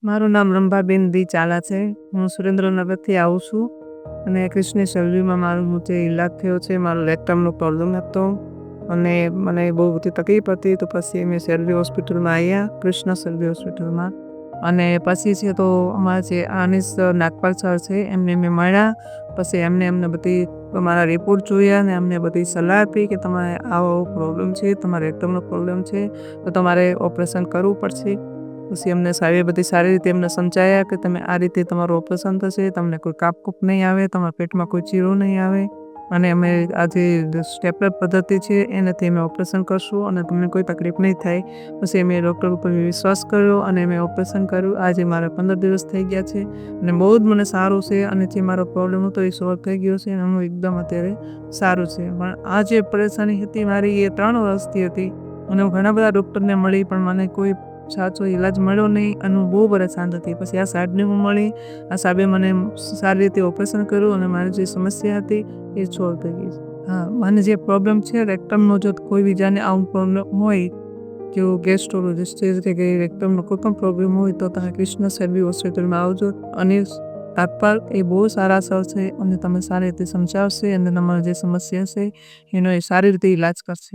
મારું નામ રંભાબેન દી ચાલા છે. હું સુરેન્દ્રનગરથી આવું છું અને કૃષ્ણ સર્જરીમાં મારું જે ઈલાજ થયો છે, મારો રેક્ટમનો પ્રોબ્લેમ હતો અને મને બહુ બધી તકલીફ હતી. તો પછી અમે સર્જરી હોસ્પિટલમાં આવ્યા, કૃષ્ણ સર્જરી હોસ્પિટલમાં. અને પછી છે તો અમારા જે આનીસ નાગપાલ સર છે એમને મેં મળ્યા. પછી એમને બધી મારા રિપોર્ટ જોયા અને અમને બધી સલાહ આપી કે તમારે આવો પ્રોબ્લેમ છે, તમારે રેક્ટમનો પ્રોબ્લેમ છે, તો તમારે ઓપરેશન કરવું પડશે. પછી અમને સારી રીતે એમને સમજાયા કે તમે આ રીતે તમારું ઓપરેશન થશે, તમને કોઈ કાપકૂપ નહીં આવે, તમારા પેટમાં કોઈ ચીરો નહીં આવે અને અમે આ જે સ્ટેપલર પદ્ધતિ છે એનાથી અમે ઓપરેશન કરશું અને તમને કોઈ તકલીફ નહીં થાય. પછી અમે ડૉક્ટર ઉપર વિશ્વાસ કર્યો અને અમે ઓપરેશન કર્યું. આજે મારા 15 દિવસ થઈ ગયા છે અને બહુ જ મને સારું છે અને જે મારો પ્રોબ્લેમ હતો એ સોલ્વ થઈ ગયો છે અને હું એકદમ અત્યારે સારું છે. પણ આ જે પરેશાની હતી મારી એ 3 વર્ષથી હતી અને હું ઘણા બધા ડૉક્ટરને મળી પણ મને કોઈ સાચો ઈલાજ મળ્યો નહીં અને હું બહુ પરેશાન હતી. પછી આ સાહેબને હું મળી, આ સાહેબે મને સારી રીતે ઓપરેશન કર્યું અને મારી જે સમસ્યા હતી એ સોલ્વ થઈ ગઈ. હા, મને જે પ્રોબ્લેમ છે રેક્ટમનો, જો કોઈ બીજાને આવું પ્રોબ્લેમ હોય, જો ગેસ્ટ્રોલોજિસ્ટ છે કે રેક્ટમનો કોઈ પણ પ્રોબ્લેમ હોય તો તમે કૃષ્ણ સર્જરી હોસ્પિટલમાં આવજો. અને નાગપાલ એ બહુ સારા સર છે અને તમે સારી રીતે સમજાવશે અને તમારી જે સમસ્યા છે એનો એ સારી રીતે ઈલાજ કરશે.